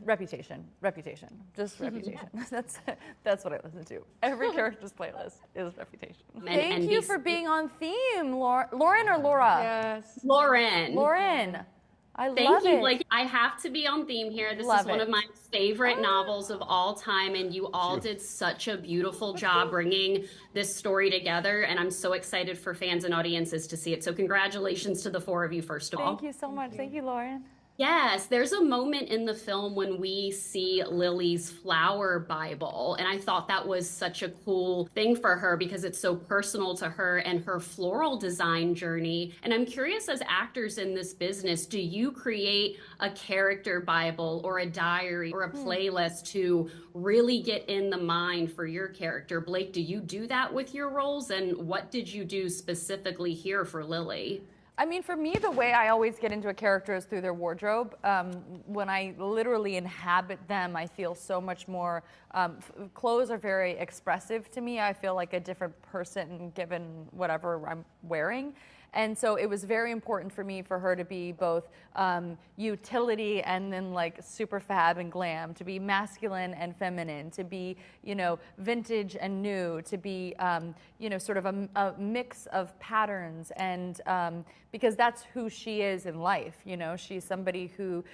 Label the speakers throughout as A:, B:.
A: Reputation, just Reputation. That's what I listen to. Every character's playlist is Reputation. Thank you for being on theme, Lauren or Laura?
B: Yes.
A: Lauren. I love
C: Thank you.
A: it.
C: Like, I have to be on theme here. This is one of my favorite novels of all time, and you all did such a beautiful job bringing this story together, and I'm so excited for fans and audiences to see it. So congratulations to the four of you, first of all.
A: Thank you so much. Thank you, Lauren.
C: Yes, there's a moment in the film when we see Lily's flower Bible, and I thought that was such a cool thing for her because it's so personal to her and her floral design journey. And I'm curious, as actors in this business, do you create a character Bible or a diary or a playlist to really get in the mind for your character? Blake, do you do that with your roles? And what did you do specifically here for Lily?
A: I mean, for me, the way I always get into a character is through their wardrobe. When I literally inhabit them, I feel so much more. Clothes are very expressive to me. I feel like a different person given whatever I'm wearing. And so it was very important for me for her to be both utility and then like super fab and glam, to be masculine and feminine, to be, you know, vintage and new, to be, you know, sort of a mix of patterns. And because that's who she is in life, you know, she's somebody who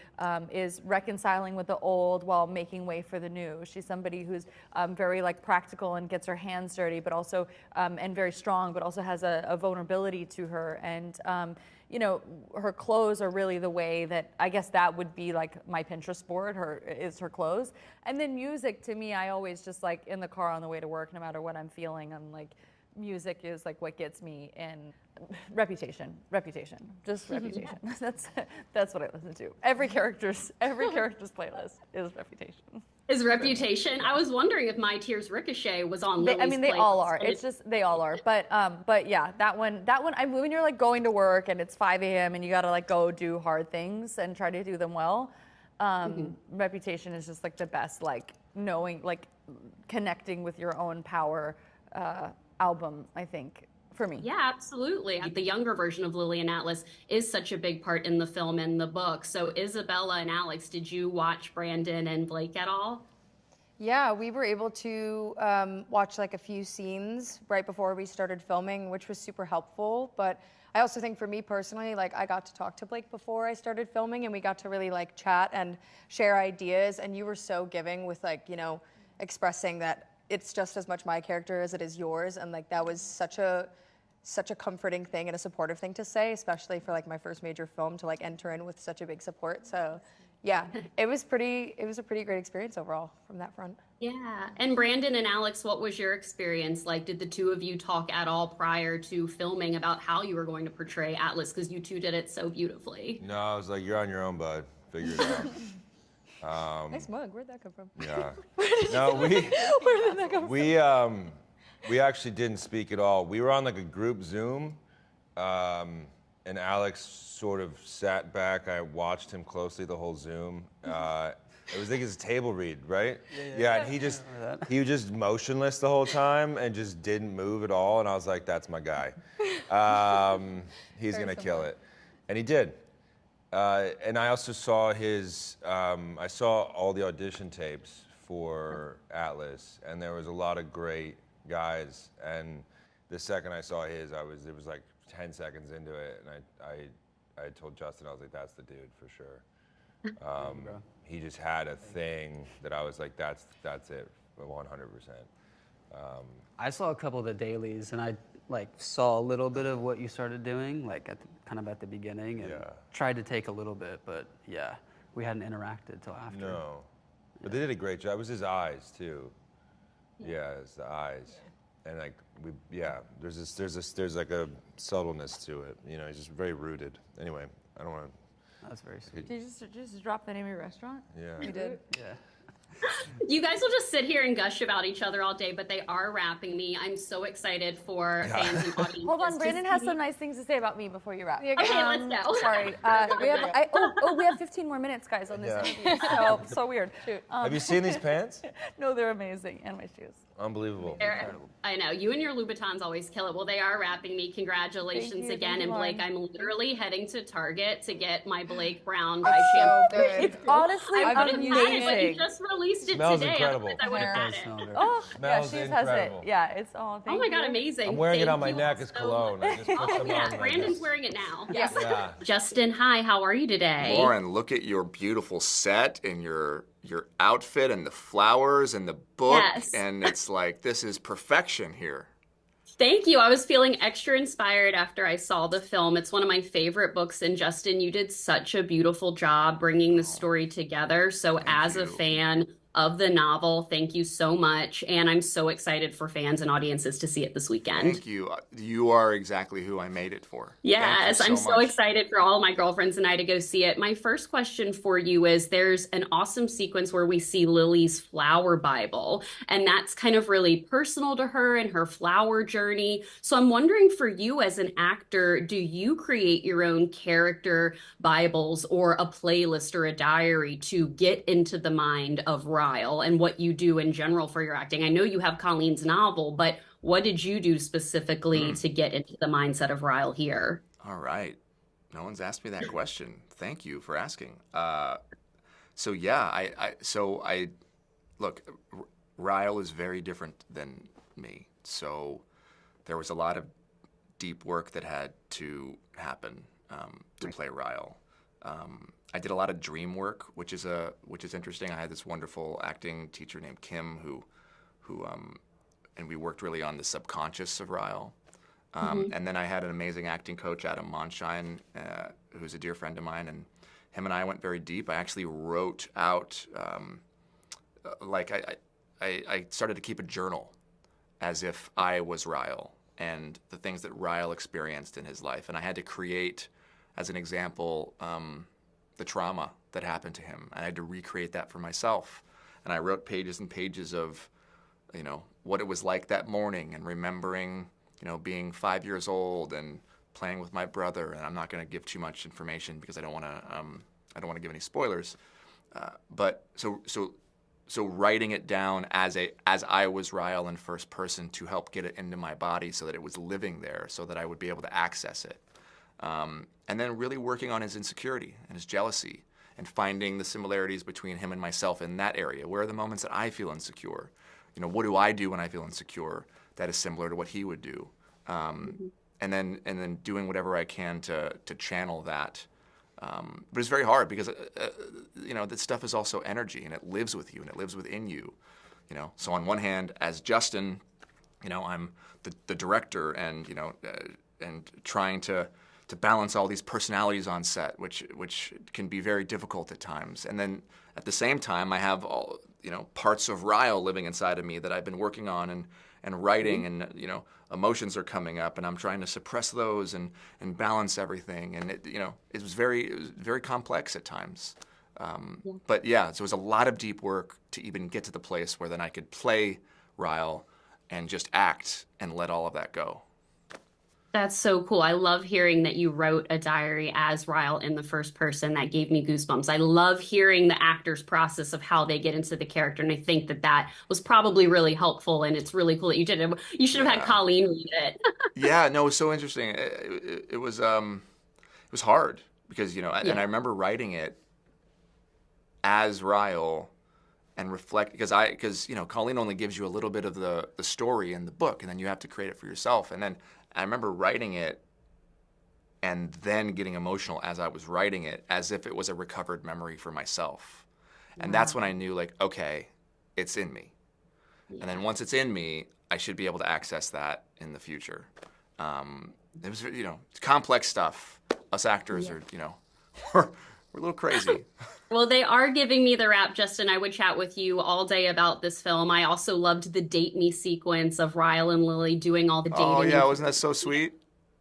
A: is reconciling with the old while making way for the new. She's somebody who's very like practical and gets her hands dirty, but also, and very strong, but also has a vulnerability to her. And you know, her clothes are really the way that I guess that would be like my Pinterest board. Her clothes, and then music. To me, I always just like in the car on the way to work, no matter what I'm feeling. I'm like, music is like what gets me in. Reputation, just Reputation. That's what I listen to. Every character's playlist is Reputation.
C: Is Reputation? I was wondering if My Tears Ricochet was on Lily's
A: they
C: playlist.
A: all are. It's just they all are. But yeah, that one. When you're like going to work and it's 5 a.m. and you gotta like go do hard things and try to do them well. Reputation is just like the best. Like knowing, like connecting with your own power album. I think. For me.
C: Yeah, absolutely. The younger version of Lily and Atlas is such a big part in the film and the book. So Isabella and Alex, did you watch Brandon and Blake at all?
B: Yeah, we were able to watch like a few scenes right before we started filming, which was super helpful. But I also think for me personally, like I got to talk to Blake before I started filming and we got to really like chat and share ideas. And you were so giving with like, you know, expressing that it's just as much my character as it is yours. And like that was such a comforting thing and a supportive thing to say, especially for like my first major film to like enter in with such a big support. So yeah, it was a pretty great experience overall from that front.
C: Yeah. And Brandon and Alex, what was your experience like? Did the two of you talk at all prior to filming about how you were going to portray Atlas? Because you two did it so beautifully.
D: No, I was like, you're on your own, bud. Figure it out.
B: Nice mug. Where'd that come from?
D: Yeah. No, where did that come from? We actually didn't speak at all. We were on like a group Zoom, and Alex sort of sat back. I watched him closely the whole Zoom. It was like his table read, right? Yeah, and he was just motionless the whole time and just didn't move at all. And I was like, that's my guy. He's gonna kill it, and he did. And I also saw I saw all the audition tapes for Atlas, and there was a lot of great guys. And the second I saw his, it was like 10 seconds into it, and I told Justin, I was like, that's the dude for sure. He just had a thing that I was like, that's it, 100%.
E: I saw a couple of the dailies, and I like saw a little bit of what you started doing, like kind of at the beginning, and tried to take a little bit, but yeah, we hadn't interacted till after.
D: No, but they did a great job. It was his eyes too. Yeah, it's the eyes, and like there's like a subtleness to it. You know, he's just very rooted. Anyway, I don't want to.
E: That's very sweet.
A: Did you just drop the name of your restaurant?
D: Yeah.
B: We did.
E: Yeah.
C: You guys will just sit here and gush about each other all day, but they are wrapping me. I'm so excited for fans and audiences.
A: Hold on,
C: to
A: Brandon has
C: see-
A: some nice things to say about me before you wrap.
C: Okay, let's go.
A: Sorry, we have 15 more minutes, guys, on this interview. So weird.
D: Have you seen these pants?
A: No, they're amazing, and my shoes.
D: Unbelievable.
C: I know. You and your Louboutins always kill it. Well, they are wrapping me. Congratulations again. And Blake, I'm literally heading to Target to get my Blake Brown by
B: So
C: shampoo.
B: good.
A: It's honestly
C: I would have had it, but he
A: amazing.
C: just released it
D: Smells
C: today.
D: incredible.
C: Otherwise I would have
E: It
C: had
E: does
C: it.
E: smell very
A: Oh, yeah,
D: Smells
A: she has it.
D: incredible.
A: Yeah, it's all.
C: Oh my God, amazing.
D: I'm wearing it on
C: Thank
D: my
C: you
D: neck
C: all
D: as
C: so
D: cologne. I just put
C: Oh,
D: some on
C: yeah,
D: like
C: Brandon's
D: this.
C: wearing it now.
B: Yes.
D: Yeah.
C: Justin, hi, how are you today?
F: Lauren, look at your beautiful set and your outfit and the flowers and the book.
C: Yes.
F: And it's like, this is perfection here.
C: Thank you. I was feeling extra inspired after I saw the film. It's one of my favorite books. And Justin, you did such a beautiful job bringing the story together. So as a
F: you.
C: fan of the novel, thank you so much. And I'm so excited for fans and audiences to see it this weekend.
F: Thank you. You are exactly who I made it for.
C: Yes,
F: Thank you
C: I'm so
F: much.
C: excited for all my girlfriends and I to go see it. My first question for you is there's an awesome sequence where we see Lily's flower Bible, and that's kind of really personal to her and her flower journey. So I'm wondering for you as an actor, do you create your own character Bibles or a playlist or a diary to get into the mind of Ryle and what you do in general for your acting? I know you have Colleen's novel, but what did you do specifically to get into the mindset of Ryle here?
F: All right. No one's asked me that question. Thank you for asking. So yeah, I look, Ryle is very different than me. So there was a lot of deep work that had to happen to play Ryle. I did a lot of dream work, which is interesting. I had this wonderful acting teacher named Kim who and we worked really on the subconscious of Ryle. And then I had an amazing acting coach, Adam Monshine, who's a dear friend of mine, and him and I went very deep. I actually wrote out, I started to keep a journal as if I was Ryle and the things that Ryle experienced in his life. And I had to create, as an example, the trauma that happened to him. I had to recreate that for myself. And I wrote pages and pages of, what it was like that morning and remembering, being 5 years old and playing with my brother. And I'm not going to give too much information because I don't want to give any spoilers. But so writing it down as I was Ryle in first person to help get it into my body so that it was living there, so that I would be able to access it. And then really working on his insecurity and his jealousy and finding the similarities between him and myself in that area. Where are the moments that I feel insecure? What do I do when I feel insecure that is similar to what he would do? And then doing whatever I can to channel that. But it's very hard because, this stuff is also energy and it lives with you and it lives within you. So on one hand, as Justin, I'm the director and, and trying to balance all these personalities on set, which can be very difficult at times. And then at the same time, I have all, parts of Ryle living inside of me that I've been working on and writing and, emotions are coming up and I'm trying to suppress those and balance everything. And it was very complex at times. But yeah, so it was a lot of deep work to even get to the place where then I could play Ryle and just act and let all of that go.
C: That's so cool. I love hearing that you wrote a diary as Ryle in the first person. That gave me goosebumps. I love hearing the actor's process of how they get into the character. And I think that was probably really helpful. And it's really cool that you did it. You should have had Colleen read it.
F: Yeah, no, it was so interesting. It was hard because, and I remember writing it as Ryle and reflect because Colleen only gives you a little bit of the story in the book and then you have to create it for yourself. And then I remember writing it and then getting emotional as I was writing it as if it was a recovered memory for myself. And that's when I knew okay, it's in me. Yeah. And then once it's in me, I should be able to access that in the future. It was, complex stuff. Us actors are, we're a little crazy.
C: Well, they are giving me the wrap, Justin. I would chat with you all day about this film. I also loved the date me sequence of Ryle and Lily doing all the dating.
F: Oh, yeah, wasn't that so sweet?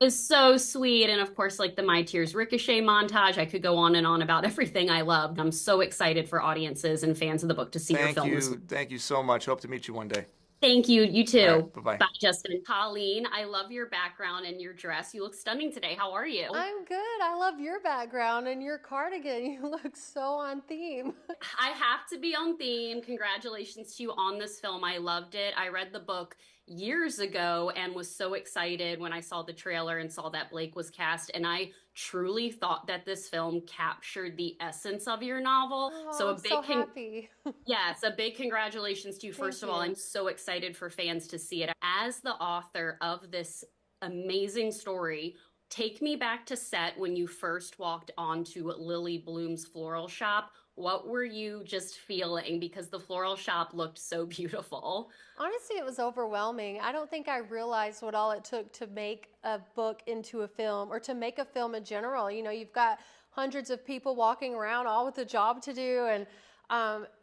C: was so sweet. And of course, like the My Tears Ricochet montage, I could go on and on about everything I loved. I'm so excited for audiences and fans of the book to see your
F: Thank
C: film.
F: you. Thank you so much. Hope to meet you one day.
C: Thank you. You
F: All
C: too.
F: right. Bye-bye.
C: Bye, Justin. Colleen, I love your background and your dress. You look stunning today. How are you?
G: I'm good. I love your background and your cardigan. You look so on theme.
C: I have to be on theme. Congratulations to you on this film. I loved it. I read the book years ago and was so excited when I saw the trailer and saw that Blake was cast. And I truly thought that this film captured the essence of your novel.
G: Oh, I'm so happy.
C: Yes, a big congratulations to you. First of all, I'm so excited for fans to see it. As the author of this amazing story, take me back to set when you first walked onto Lily Bloom's floral shop. What were you just feeling? Because the floral shop looked so beautiful.
G: Honestly, it was overwhelming. I don't think I realized what all it took to make a book into a film or to make a film in general. You know, you've got hundreds of people walking around all with a job to do. And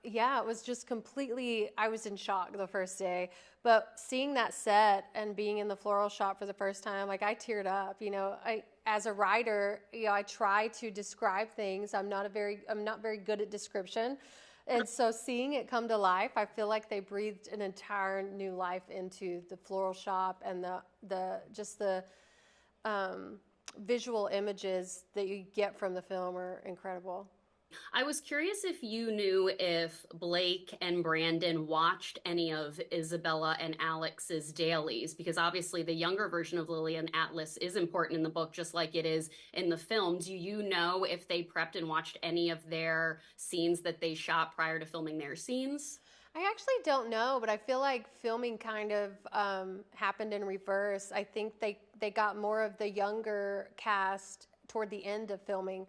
G: yeah, it was just completely, I was in shock the first day. But seeing that set and being in the floral shop for the first time, like I teared up. You know, as a writer, you know, I try to describe things. I'm not very good at description. And so seeing it come to life, I feel like they breathed an entire new life into the floral shop, and the visual images that you get from the film are incredible.
C: I was curious if you knew if Blake and Brandon watched any of Isabella and Alex's dailies, because obviously the younger version of Lily and Atlas is important in the book, just like it is in the film. Do you know if they prepped and watched any of their scenes that they shot prior to filming their scenes?
G: I actually don't know, but I feel like filming kind of happened in reverse. I think they got more of the younger cast toward the end of filming.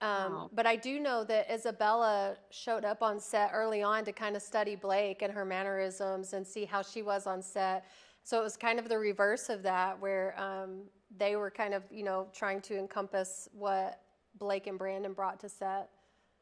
G: But I do know that Isabella showed up on set early on to kind of study Blake and her mannerisms and see how she was on set. So it was kind of the reverse of that, where they were kind of, you know, trying to encompass what Blake and Brandon brought to set.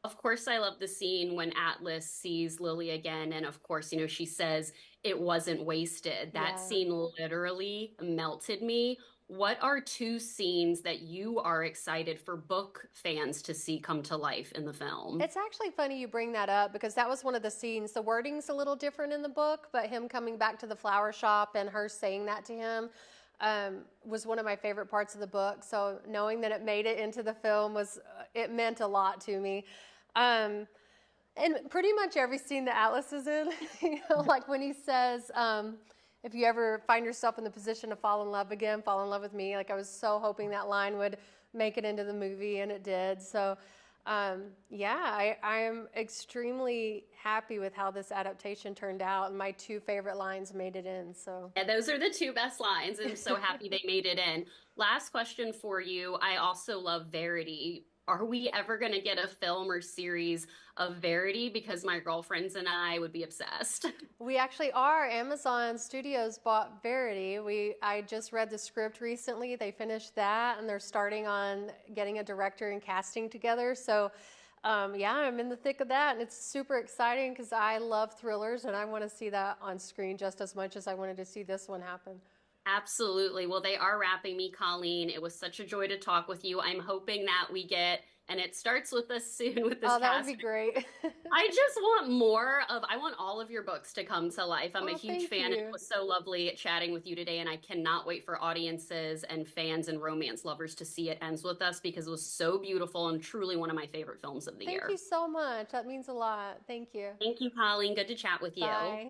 C: Of course, I love the scene when Atlas sees Lily again. And of course, you know, she says it wasn't wasted. That scene literally melted me. What are two scenes that you are excited for book fans to see come to life in the film?
G: It's actually funny you bring that up, because that was one of the scenes. The wording's a little different in the book, but him coming back to the flower shop and her saying that to him was one of my favorite parts of the book. So knowing that it made it into the film it meant a lot to me. And pretty much every scene that Atlas is in, you know, like when he says, if you ever find yourself in the position to fall in love again, fall in love with me. Like I was so hoping that line would make it into the movie, and it did. So yeah, I am extremely happy with how this adaptation turned out, and my two favorite lines made it in. So
C: yeah, those are the two best lines. I'm so happy they made it in. Last question for you. I also love Verity. Are we ever going to get a film or series of Verity? Because my girlfriends and I would be obsessed.
G: We actually are. Amazon Studios bought Verity. I just read the script recently. They finished that, and they're starting on getting a director and casting together. So yeah, I'm in the thick of that, and it's super exciting because I love thrillers, and I want to see that on screen just as much as I wanted to see this one happen.
C: Absolutely. Well, they are wrapping me, Colleen. It was such a joy to talk with you. I'm hoping that we get, and it starts with us soon with this
G: Oh, that
C: cast.
G: would be great.
C: I just want I want all of your books to come to life. I'm a huge fan. It was so lovely chatting with you today, and I cannot wait for audiences and fans and romance lovers to see It Ends With Us, because it was so beautiful and truly one of my favorite films of the year.
G: Thank you so much. That means a lot. Thank you.
C: Thank you, Colleen. Good to chat with you.
G: Bye.